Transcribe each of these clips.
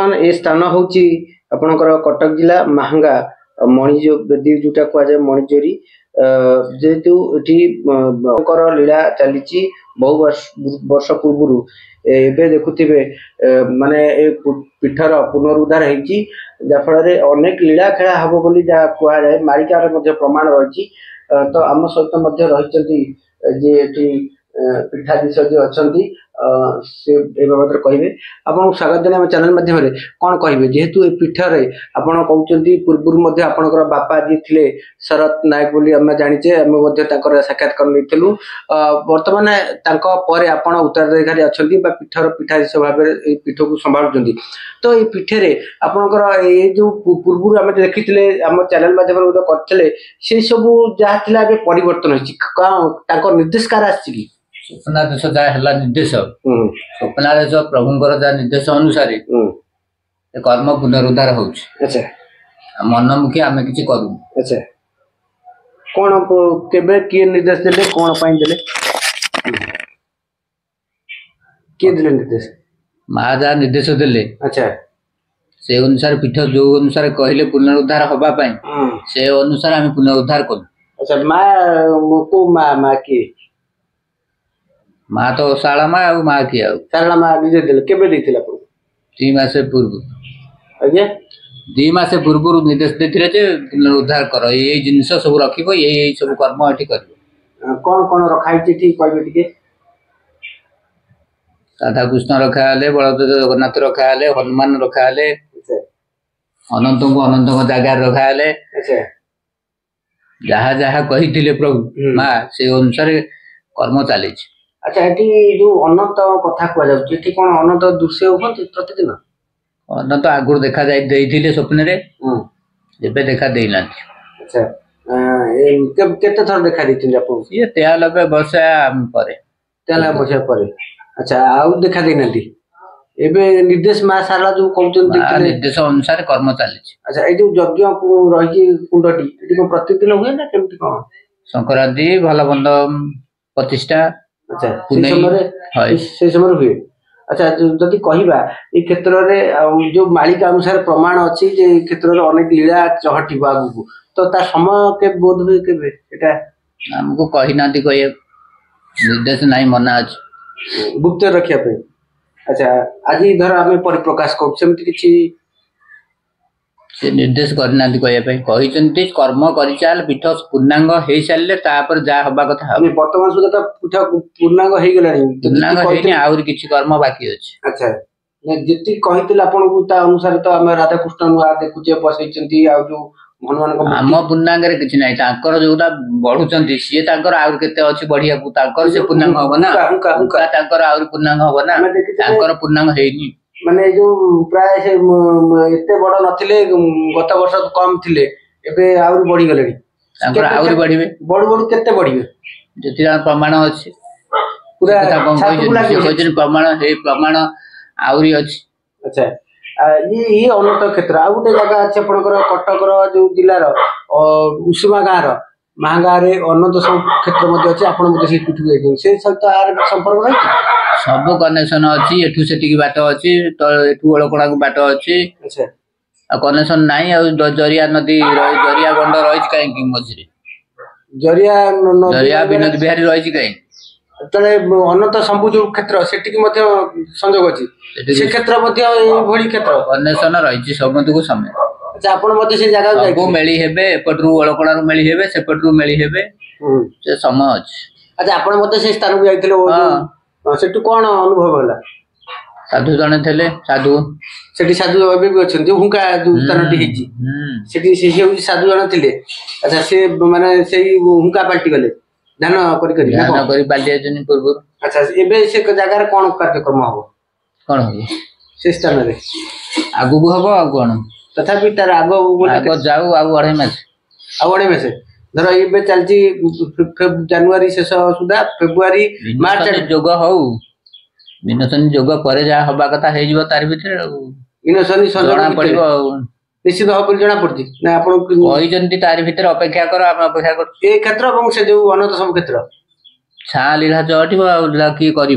बर्तमान ए स्थान हूँ आपणकर कटक जिला महांगा मणिजो बेदी जोटा कहुए मणिजोरी जेहेतु ये लीला चली बहु वर्ष पूर्व एबे देखुथिबे माने पीठर पुनरुद्धार होती जहाँफल अनेक लीला खेला हम बोली जहाँ कहुए मारिकार प्रमाण रही तो आम सहित रही जे पीठाधीश जी अच्छा से बाबद कहे आपको स्वागत देने चैनल माध्यम कौन कहे जेहेतु ये पीठर आप पूर्व आपंकर बापा जी थे शरत नायक बोली आम जाचे आम साक्षात्कार नहीं बर्तमान आप उत्तराधिकारी अच्छा पीठर पीठाधीश भाव पीठ को संभालुं तो ये पीठे आपंकर ये जो पूर्व आम देखी आम चैनल माध्यम करते से सब जहाँ परिवर्तन हो निर्देश कार आ स्वप्नादेश जहाँ निर्देश स्वप्नादेश प्रभुंर जहाँ निर्देश अनुसार कर्म पुनरुद्धार हो मनमुखी आम कि करूँ अच्छा कौन केबे किए निर्देश देले कौन पाइन देले किए देले निर्देश माँ जहाँ निर्देश देले अच्छा से अनुसार पीठ जो अनुसार कहले पुनरुद्धार हवा पाई से अनुसार आम पुनरुद्धार करूँ अच्छा माँ को माँ की माँ तो शाला माँ आ माँ की शाला माँ निजे देले केबे देथिला आपको 3 मास पूर्व आज्ञा 2 मास पूर्व निर्देश देथिले जे पुनरुद्धार कर ये जिंस सब रखिबो ये सब कर्म एठी करिवो कौन कौन रखाई छी ठीक कहबे टिके राधा कृष्ण रखा हले बलदेव जगन्नाथ रखा हले हनुमान रखा हले अनंत को अनंत को जगह रखा हले अच्छा जहाँ जहाँ कही प्रभु माँ से अनुसार कर्म चली अच्छा ये जो अनंत कथा कह कौन अनंत दृश्य होती प्रतिदिन अनंत आगुर देखा जाइए स्वप्न एबे देखा देना अच्छा केते थर देखा देथिले आपको ये 93 वर्ष पर 93 वर्ष पर अच्छा आउ देखा देना एबे निर्देश माँ सारा जो कहते निर्देश अनुसार कर्म चली अच्छा ये जो यज्ञ रही कुंडटी प्रतिदिन हुए ना केमती कौन संक्रांति भल बंद प्रतिष्ठा अच्छा से समय हुए अच्छा जदि कहवा ये क्षेत्र में जो मालिका अनुसार प्रमाण अच्छी क्षेत्र में अनेक लीला चहटिब आगू तो ता समय के बोध हुए के हमको कही ना कह निर्देश नहीं मना अच्छे गुप्त रखा अच्छा आज धर आम परिप्रकाश कर निर्देश करना कहते कर्म कर चल पीठ पूर्णांग हो सारे जहाँ हवा कथा बर्तमान सुधा पीठ पूर्णांग हो गलानी आहुरी किसी कर्म बाकी अच्छे अच्छा जी कही अनुसार तो आम राधाकृष्ण नुआ देखुचे बसई जो हनुमान आम पूर्णांग किसी ना जोटा बढ़ुं सी आते बढ़िया से पूर्णांग हम ना आहरी पूर्णांग हम ना पूर्णांग है माने जो प्राय से एते बड़ नथिले गत वर्ष कम थिले एबे आउर बढ़ी गलेनी आउर बढ़िबे बड़ केते बढ़िबे जति प्रमाण अछि पूरा प्रमाण हे प्रमाण आउरी अछि अच्छा ये अनंत क्षेत्र आ गोटे जगह अछि आपनकर कटकर जो जिल्ला रो उषुमा गाँ रो महांगा रे अनंत सब क्षेत्र मध्ये अछि आपन मध्ये से पिठु जाय से सहित आर संपर्क रही सब कनेक्शन अच्छी एठू से बाट अच्छी तो एठू ओलकणा को बाट अच्छी अच्छा आ कनेक्शन नाही आ जरिया नदी जरिया गंड रही कहीं मझे जरिया विनोद बिहारी रही कहीं तले अनंत शंभु जो क्षेत्र सेठी की संजोग अच्छी से क्षेत्र भली क्षेत्र कनेक्शन रही समस्त को समय अच्छा आपण मध्ये से जगह जाई मेली हेबे एपटरू ओलकणा रो मेली हेबे सेपटरू मेली हेबे से समय अछि अच्छा आपण मध्ये से स्थान को जाइथिले सेठू कौन अनुभव होला साधु जने थे साधु सेठी साधु अबे भी अछन जो हुंका जो स्थान टी हिची सेठी से साधु जने थिले अच्छा से माने सेही हुंका पाल्टी गले ध्यान करी पाल्टी जने पूर्व अच्छा एबे से जगह रे कोन कार्यक्रम हो कोन हो से स्थान रे आगु को हबो आ कोन तथापि तार आगो जाऊ आ 2.5 मास आ 2.5 मास धर ये चलती जनवरी शेष सुधा फेब्रुआरी मार्च जोग हो विनोशनी जोग पर जहाँ हवा कथा हो तार भीतर विनोशनी जना पड़ो निश्चित भाव जना पड़ी ना आप तार भीतर अपेक्षा कर आम अपेक्षा कर ए क्षेत्र और से जो अनंत सब क्षेत्र छा लीला चहटिब लीला किए कर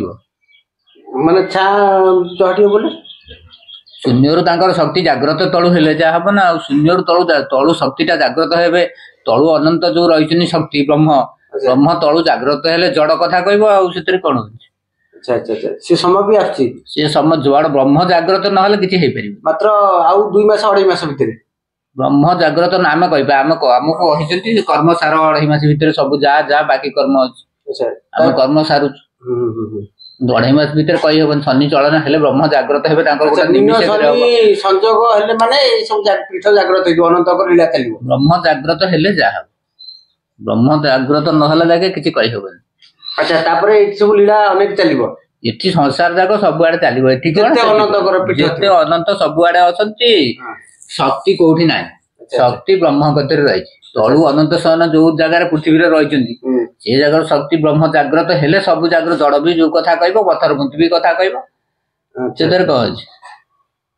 माने छा चहटिब बोले शून्यरू तांकर शक्ति जाग्रत तळु हेले जा हबो ना शून्यरू तळु तळु शक्तिटा जाग्रत हेबे तळु अनंत जो रहिचनी शक्ति ब्रह्म ब्रह्म तळु जाग्रत हेले जड़ कथा कहबो आ सेतरी कोन होछि। अच्छा अच्छा अच्छा से समय भी आछि से समय जड़ ब्रह्म जाग्रत न हले किछि हे परिबो मात्र आउ 2 मास 2.5 मास भितरे ब्रह्म जाग्रत नाम कहबा हमको कहिसंती कर्म सार 2.5 मास भितरे सब जा जा बाकी कर्म अछि। अच्छा हम कर्म सारु 2.5 मास भितर कहि हबन शनि चलन हेले ब्रह्म जाग्रत हेबे तांकर गोटा निमिष शनि संजोग हेले माने ए सब पीठ जाग्रत हेबो अनंत लीला चलिबो ब्रह्म जाग्रत हेले जा ब्रह्म जाग्रत न हला लागे किछि कहि हबन। अच्छा तापरे ए सब लीला अनेक चलिबो एठी संसार जाको सब आडे चलिबो एठी कोन अनंत कर पीठ जेते अनंत सब आडे अछंती शक्ति कोठी नाही शक्ति ब्रह्म कतिर रही तळु अनंत सन जो जगह पृथ्वी रे रहिचंती से जगह शक्ति ब्रह्म जाग्रत हेले सब जाग्रत जड़ भी जो कथा कहबो पत्थर गुंती भी कथा कहबो सेदर कहज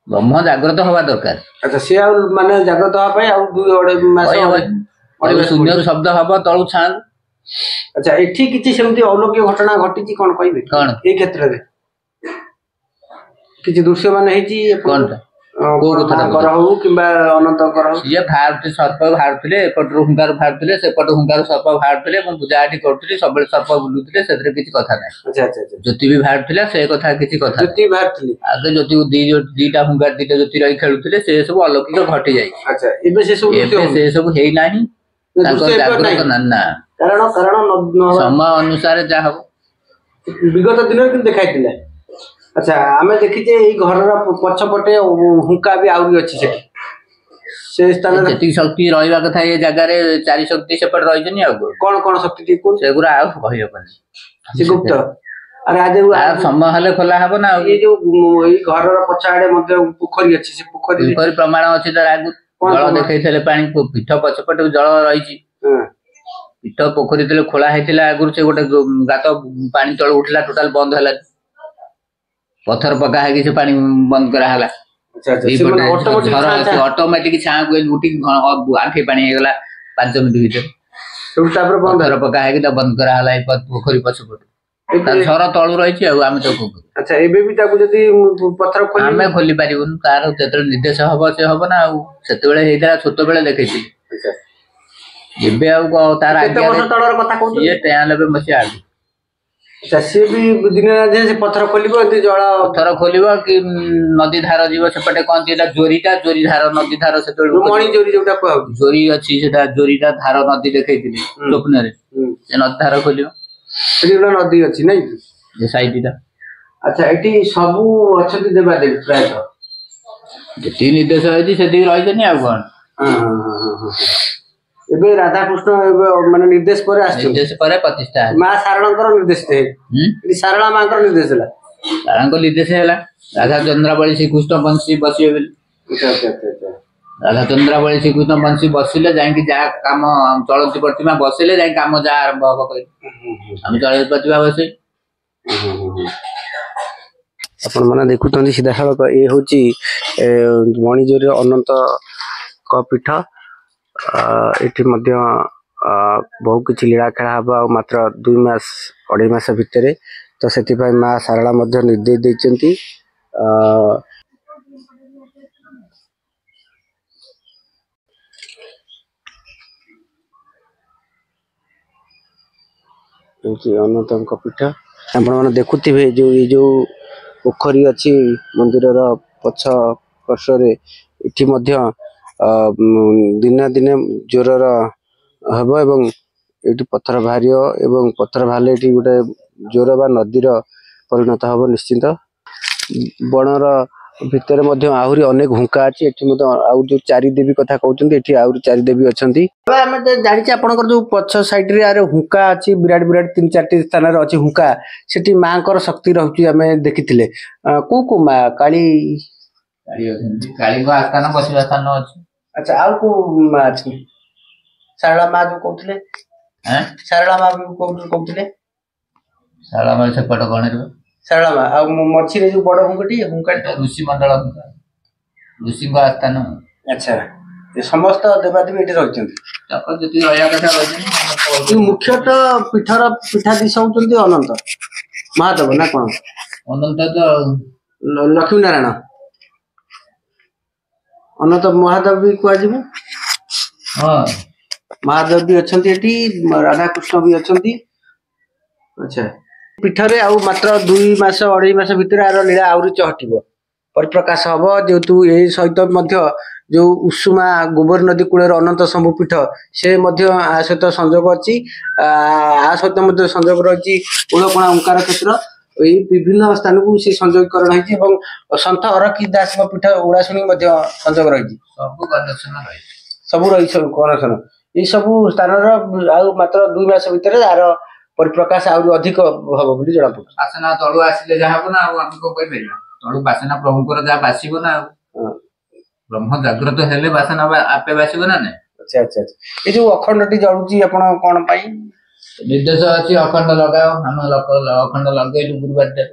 ब्रह्म जाग्रत हवा दरकार। अच्छा से आ माने जाग्रत हवा पय आ 2.5 मास शून्य शब्द हबो तळु छान। अच्छा एठी किछि सेमति अलौकिक घटना घटिछि कोन कहबे कोन ए क्षेत्र रे किछि दृश्य माने हेछि कोन को कथा करहु किबा अनंत करहु ये भारत सर्प भारतले एपट हुंकार भारतले सेपट हुंकार सर्प भारतले म पूजाटी करथि सबले सर्प बुलुथले सेतरे किछि कथा नै। अच्छा अच्छा अच्छा ज्योति भी भारतले से कथा किछि कथा ज्योति भारतले आगे ज्योति दीटा हुंकार दीटा ज्योति रही खेलुथले से सब अलौकिक घटि जाय। अच्छा एबे से सब हेई नाही ताको जागृत ना कारण समय अनुसार जा हबो विगत दिन कि देखाइतिले। अच्छा आमे देखिजे एई घरर पछपटे हुंका भी आउरी अछि से स्थान रे जति शक्ति रहिबा कथा ए जगह रे चारि शक्ति सेपट रहिजनी आ कोन शक्ति टी कोन सेगुरा आ कहियो पनी से गुप्त अरे आज समय हले खोला हबो ना ये जो एई घरर पछाडे मध्ये पोखरी अछि से पोखरी प्रमाण अछि त आगु जल देखैथले पानी पीठ पछपटे जल रहिछि पीठ पोखरी तले खोला हेतिला आगु से गोटे गात पानी तळ उठला टोटल बंद हला पत्थर पका है कि से पानी बंद करा हला। अच्छा अच्छा ऑटोमेटिक छां को उठी आठे पानी हे गला 5 मिनिट भीतर सब तापर बंद पका है कि बंद करा हला पोखरी पछपट घर तळु रहिछि आ आमे तो अच्छा एबे भी ताकू जदी पत्थर खोली आमे खोली पारिबुन तार जेतरे निर्देश हबो से हबो ना सेते बेले हेइतरा छोट बेले देखैछि। अच्छा एबे आ तार आगे केते वर्ष तळर कथा कहू ये 93 मसी आगे। अच्छा से भी दिन से पत्थर खोलिबो एते जळ पत्थर खोलिबो कि नदी धार जीव सेपटे कोन जेटा जोरीटा जोरी धार नदी धार सेते मणि जोरी जोटा कहू जोरी अछि सेटा जोरीटा धार नदी देखैतिली स्वप्न रे से नदी धार खोलिबो एटी नदी अछि नै जे साइडटा। अच्छा एटी सबु अछति देबा दे प्राय जेती निर्देश अछि सेती रहिजनी आ कोन हां एबे राधा कृष्ण एबे माने निर्देश पर आछि निर्देश पर प्रतिष्ठा मां सारणकर निर्देश थे एटी सारणा मांकर निर्देश हला सारणको निर्देश हला राधा चंद्रावली श्री कृष्ण बंशी बसिए बेल। अच्छा अच्छा अच्छा राधा चंद्रावली श्री कृष्ण बंशी बसिले जाई कि जा काम चलती प्रतिमा बसिले जाई काम जा आरंभ हो कहि हम चलती प्रतिमा बसि अपन माने देखुतंदी सीधा सड़क ए होची मणिजोरी अनंत क पीठ एठी मध्य बहु किछि लीला खेला हबा मात्र 2 मास 2.5 मास भितरे तो सेति भाई मां सारला मध्य निर्देश दैचंती अनंत पीठ आपण माने देखुथिबे जो पोखरी अछि मंदिर रा पछ पार्श्व एठी मध्य दिना दिने जोरर हबो एवं एठी पत्थर भारियो एवं पत्थर भाले एठी गोटे जोर बा नदीर परिणत हबो निश्चित बनर भितर मध्य आहुरी अनेक हुंका अछि एठी मध्य आउ जो चारि देवी कथा कहउचंती एठी आउरी चारि देवी अछंती हम जानि छ आपनकर जो पछ साइड रे आरे हुंका अछि विराट विराट 3-4 स्थान रे अछि हुंका सेठी मांकर शक्ति रहउची हमें देखिथिले को मां काली काली को आस्थान बसिवा स्थान अछि। अच्छा आउ को मां अछि सारला मां जो कहउथिले हैं सारला मां कहउथिले सारला मां से पट कोन रे सारला मां आ मछि रे जो बड़ हुंकटी ऋषि मंडल ऋषि को आस्थान। अच्छा ये समस्त देवादेवी एठी रहउचंती तापर जति रहया कथा रहउचंती मुख्यतः पीठाधीश होउचंती अनंत महादेव ना कोन अनंत तो लक्ष्मी नारायण ଅନନ୍ତ ମହାଦେବ ବି କୁହାଯିବ। ହଁ ମହାଦେବ ବି ଅଛନ୍ତି ଏଠି, ରାଧାକୃଷ୍ଣ ବି ଅଛନ୍ତି। ଆଚ୍ଛା, ପୀଠରେ ଆଉ ମାତ୍ର 2 ମାସ 2.5 ମାସ ଭିତରେ ଆର ଲୀଳା ଆହୁରି ଚହଟିବ, ପରିପ୍ରକାଶ ହବ। ଯେହେତୁ ଏହି ସହିତ ମଧ୍ୟ ଯୋଉ ଉଷୁମା ଗୋବରୀ ନଦୀ କୂଳରେ ଅନନ୍ତ ଶମ୍ଭୁ ପୀଠ, ସେ ମଧ୍ୟ ଆ ସହିତ ସଂଯୋଗ ଅଛି। ଆ ସହିତ ମଧ୍ୟ ସଂଯୋଗ ରହିଛି ଓଳକଣା ଓଙ୍କାର କ୍ଷେତ୍ର। ଏଇ ବିଭିନ୍ନ ସ୍ଥାନକୁ ସେ ସଂଯୋଗୀକରଣ ହେଇଛି ଏବଂ ସନ୍ଥ ଅରକ୍ଷିତ ଦାସଙ୍କ ପୀଠ ଉଡ଼ାଶୁଣି ମଧ୍ୟ ସଂଯୋଗ ରହିଛି। ସବୁ କନେକ୍ସନ ରହିଛି, ସବୁ ରହିଛି କନେକ୍ସନ। ଏଇ ସବୁ ସ୍ଥାନର ଆଉ ମାତ୍ର 2 ମାସ ଭିତରେ ଆର ପରିପ୍ରକାଶ ଆହୁରି ଅଧିକ ହବ ବୋଲି ଜଣାପଡୁଛି। ବାସନା ତଳୁ ଆସିଲେ ଯାହା ହବ ନା, ଆଉ ଆମେ କଣ କହିପାରିବା? ତଳୁ ବାସନା ପ୍ରଭୁଙ୍କର ଯାହା ବାସିବ ନା, ଆଉ ବ୍ରହ୍ମ ଜାଗ୍ରତ ହେଲେ ବାସନା ଆପେ ବାସିବ ନା ନାଇଁ। ଆଚ୍ଛା ଆଚ୍ଛା ଆଚ୍ଛା। ଏ ଯୋଉ ଅଖଣ୍ଡଟି ଜଳୁଛି ଆପଣ କଣ ପାଇଁ? ନିର୍ଦ୍ଦେଶ ଅଛି ଅଖଣ୍ଡ ଲଗାଅ। ଆମେ ଅଖଣ୍ଡ ଲଗେଇଲୁ ଗୁରୁବାରଟା।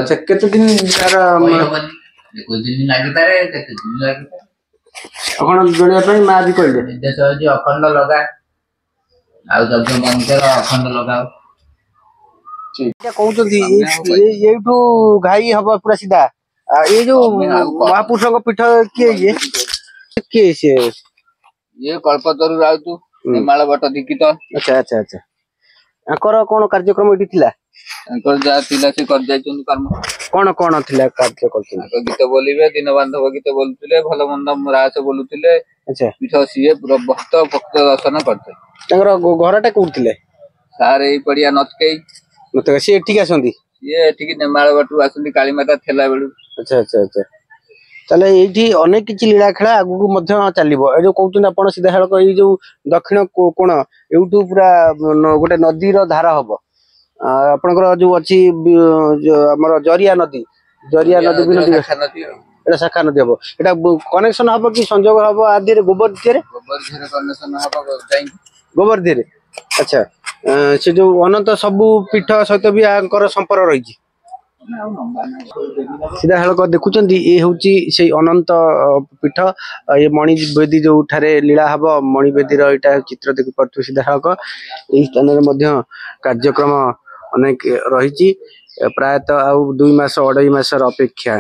ଆଚ୍ଛା, କେତେ ଦିନ ତାର ଦିନ ଲାଗିପାରେ, କେତେ ଦିନ ଲାଗିପାରେ। ଅଖଣ୍ଡ ଜଳିବା ପାଇଁ ମା ବି କହିଲେ ନିର୍ଦ୍ଦେଶ ଅଛି ଅଖଣ୍ଡ ଲଗା, ଆଉ ଯଜ୍ଞ ମନ୍ତ୍ର ଅଖଣ୍ଡ ଲଗାଅ। କହୁଛନ୍ତି ଏଇଠୁ ଘାଇ ହବ ପୁରା ସିଧା। ଏଇ ଯୋଉ ମହାପୁରୁଷଙ୍କ ପୀଠ କିଏ ସିଏ? ଇଏ କଳ୍ପତରୁ ରାଉତ, ନେମାଳ ବଟ ଦୀକ୍ଷିତ। ଆଚ୍ଛା ଆଚ୍ଛା ଆଚ୍ଛା। ତାଙ୍କର କଣ କାର୍ଯ୍ୟକ୍ରମ ଏଠି ଥିଲା? ତାଙ୍କର ଯାହା ଥିଲା ସେ କରିଯାଇଛନ୍ତି କର୍ମ। କଣ କଣ ଥିଲା କାର୍ଯ୍ୟ କରୁଛନ୍ତି? ଗୀତ ବୋଲିବେ, ଦିନ ବାନ୍ଧବ ଗୀତ ବୋଲୁଥିଲେ, ଭଲ ମନ୍ଦ ରାସ ବୋଲୁଥିଲେ। ଆଚ୍ଛା। ପୀଠ ସିଏ ଭକ୍ତ ଦର୍ଶନ କରିଥିଲେ। ତାଙ୍କର ଘରଟା କୋଉଠି ଥିଲେ? ସାର୍ ଏଇ ପଡିଆ ନଥକେଇ। ସିଏ ଏଠିକି ଆସନ୍ତି? ସିଏ ଏଠିକି ନେମାଳ ବଟରୁ ଆସନ୍ତି କାଳୀମାତା ଥିଲା ବେଳୁ। ଆଚ୍ଛା ଆଚ୍ଛା ଆଚ୍ଛା। ତାହେଲେ ଏଇଠି ଅନେକ କିଛି ଲୀଳା ଖେଳା ଆଗକୁ ମଧ୍ୟ ଚାଲିବ। ଏ ଯୋଉ କହୁଛନ୍ତି ଆପଣ ସିଧାସଳଖ ଏଇ ଯୋଉ ଦକ୍ଷିଣ କୋଣ ଏଇଠୁ ପୁରା ଗୋଟେ ନଦୀର ଧାର ହବ। ଆପଣଙ୍କର ଯୋଉ ଅଛି ଆମର ଜରିଆ ନଦୀ ବି ନଦୀ, ଏଟା ଶାଖା ନଦୀ ହବ। ଏଟା କନେକ୍ସନ ହବ କି ସଂଯୋଗ ହବ ଆ ଦେହରେ ଗୋବର ଧିରେ କନେକ୍ସନ ହବ ଗୋବର ଧିରେ। ଆଚ୍ଛା, ସେ ଯୋଉ ଅନନ୍ତ ସବୁ ପୀଠ ସହିତ ବି ଆଙ୍କର ସମ୍ପର୍କ ରହିଛି। ସିଧାସଳଖ ଦେଖୁଛନ୍ତି ଇଏ ହଉଛି ସେଇ ଅନନ୍ତ ପୀଠ। ଏ ମଣିବେଦୀ ଯୋଉଠାରେ ଲୀଳା ହବ, ମଣିବେଦୀର ଏଇଟା ଚିତ୍ର ଦେଖିପାରୁଥିବେ ସିଧାସଳଖ। ଏଇ ସ୍ଥାନରେ ମଧ୍ୟ କାର୍ଯ୍ୟକ୍ରମ ଅନେକ ରହିଛି। ପ୍ରାୟତଃ ଆଉ 2 ମାସ 2.5 ମାସର ଅପେକ୍ଷା।